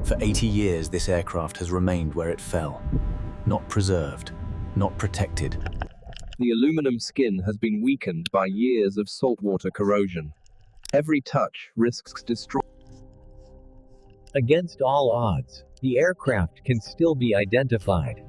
For 80 years, this aircraft has remained where it fell. Not preserved, not protected. The aluminum skin has been weakened by years of saltwater corrosion. Every touch risks destroying. Against all odds, the aircraft can still be identified.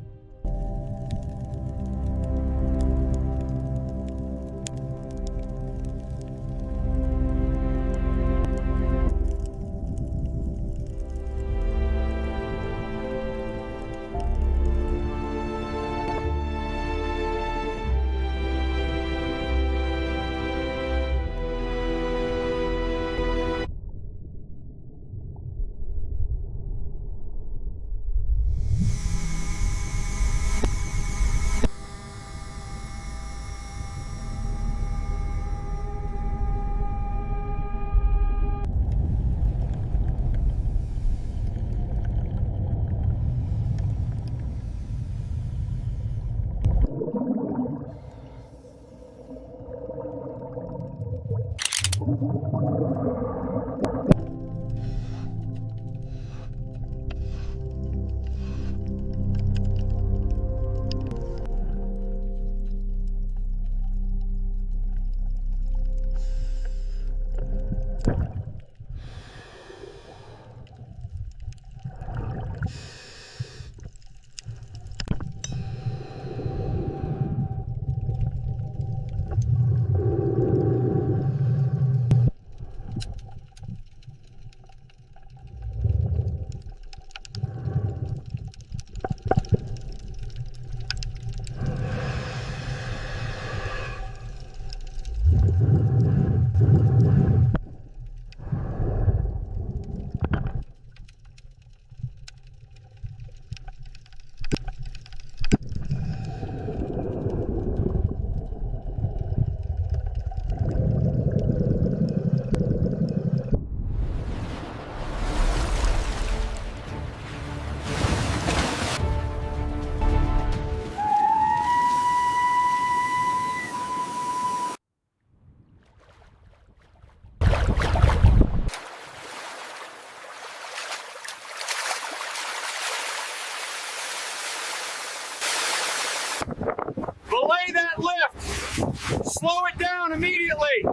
Belay that lift! Slow it down immediately!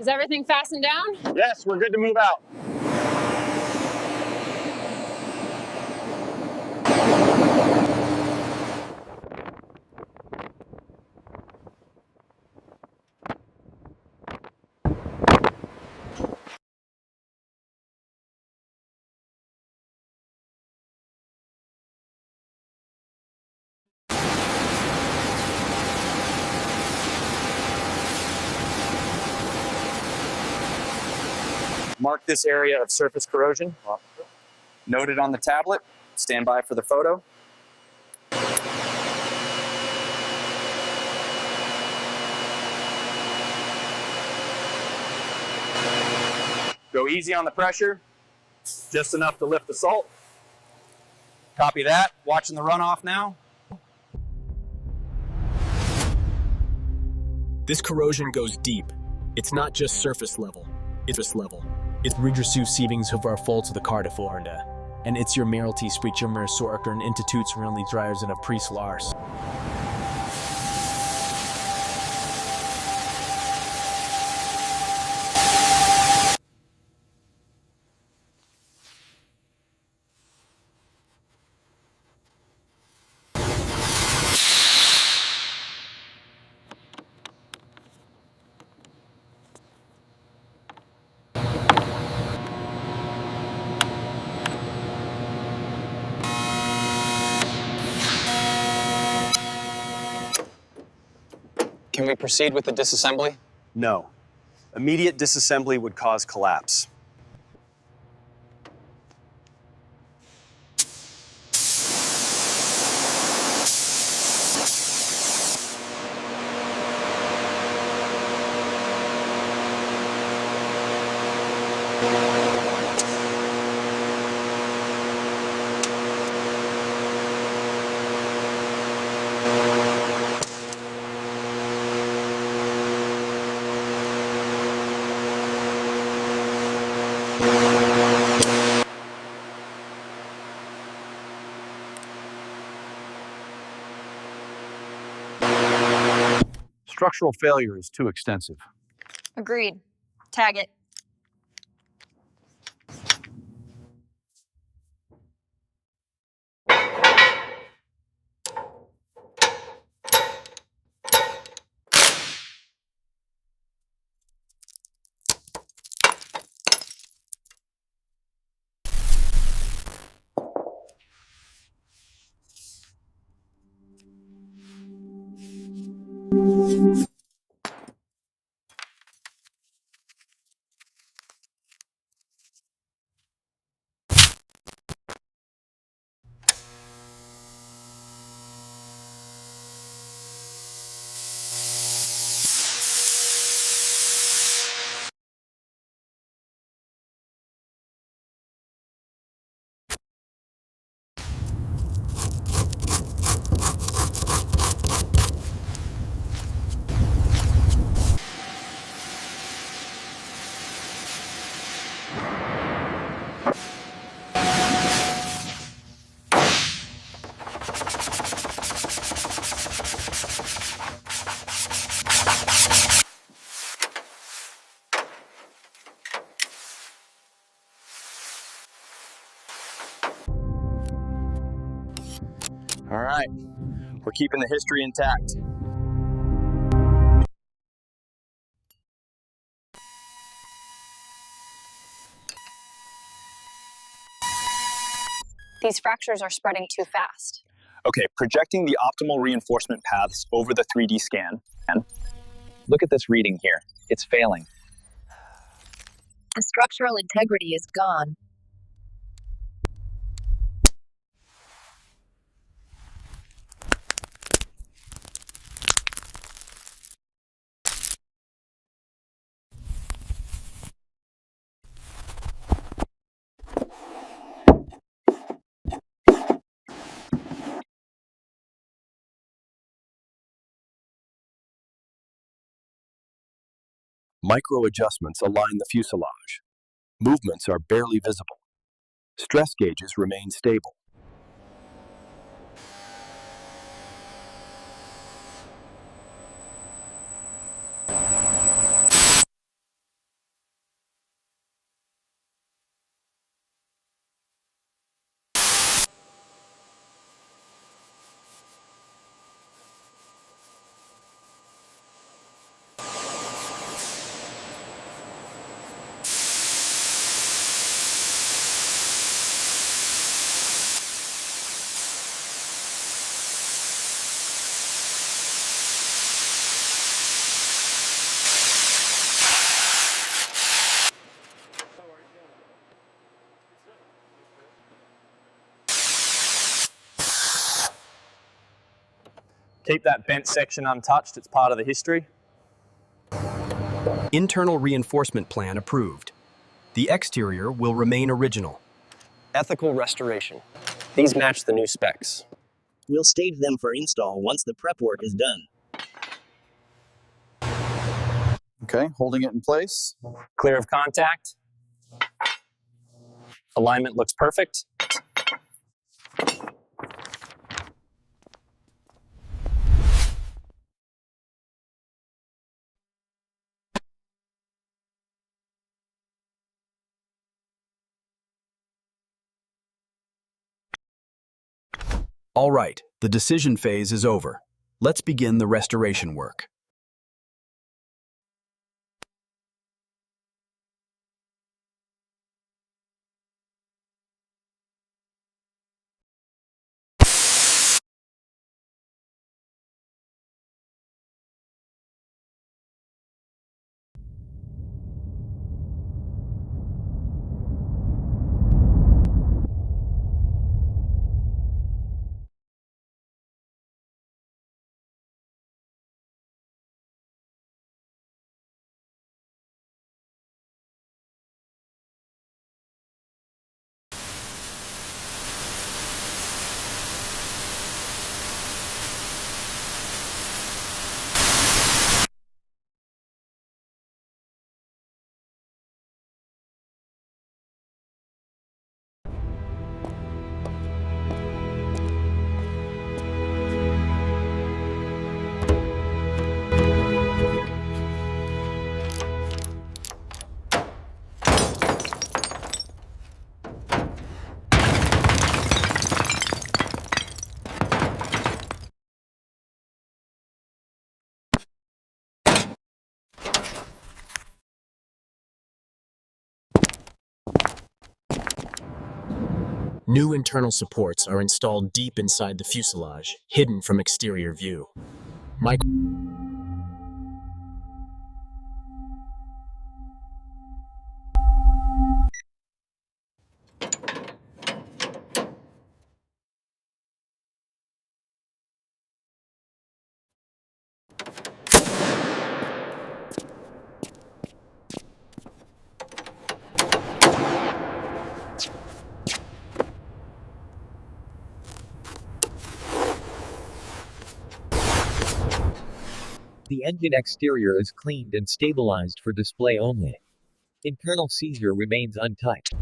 Is everything fastened down? Yes, we're good to move out. Mark this area of surface corrosion. Note it on the tablet. Stand by for the photo. Go easy on the pressure, just enough to lift the salt. Copy that. Watching the runoff now. This corrosion goes deep. It's not just surface level, it's surface level. It regressivsivings hur fall to the kardeforende. And it's your mailty spreechummer sorkern institutes really dryers in a priest-lars. Can we proceed with the disassembly? No. Immediate disassembly would cause collapse. Structural failure is too extensive. Agreed. Tag it. All right, we're keeping the history intact. These fractures are spreading too fast. Okay, projecting the optimal reinforcement paths over the 3D scan. And look at this reading here. It's failing. The structural integrity is gone. Micro adjustments align the fuselage. Movements are barely visible. Stress gauges remain stable. Keep that bent section untouched, it's part of the history. Internal reinforcement plan approved. The exterior will remain original. Ethical restoration. These match the new specs. We'll stage them for install once the prep work is done. Okay, holding it in place. Clear of contact. Alignment looks perfect. All right, the decision phase is over. Let's begin the restoration work. New internal supports are installed deep inside the fuselage, hidden from exterior view. The engine exterior is cleaned and stabilized for display only. Internal seizure remains untouched.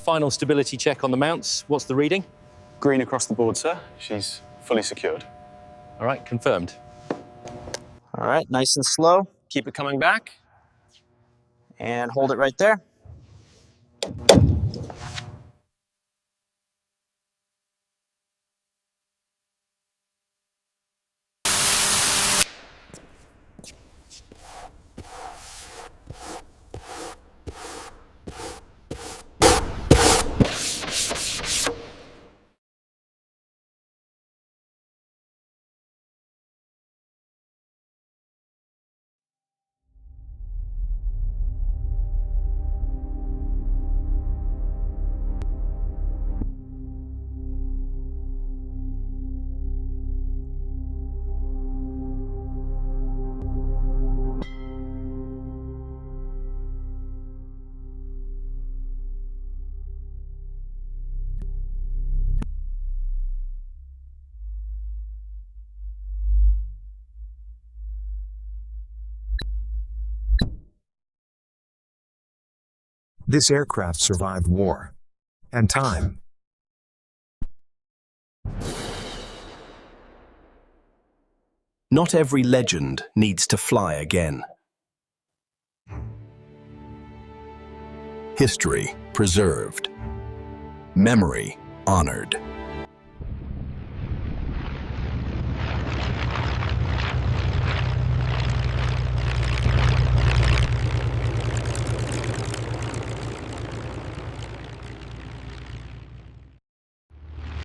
Final stability check on the mounts. What's the reading? Green across the board, sir. She's fully secured. All right, confirmed. All right, nice and slow. Keep it coming back. And hold it right there. This aircraft survived war and time. Not every legend needs to fly again. History preserved. Memory honored.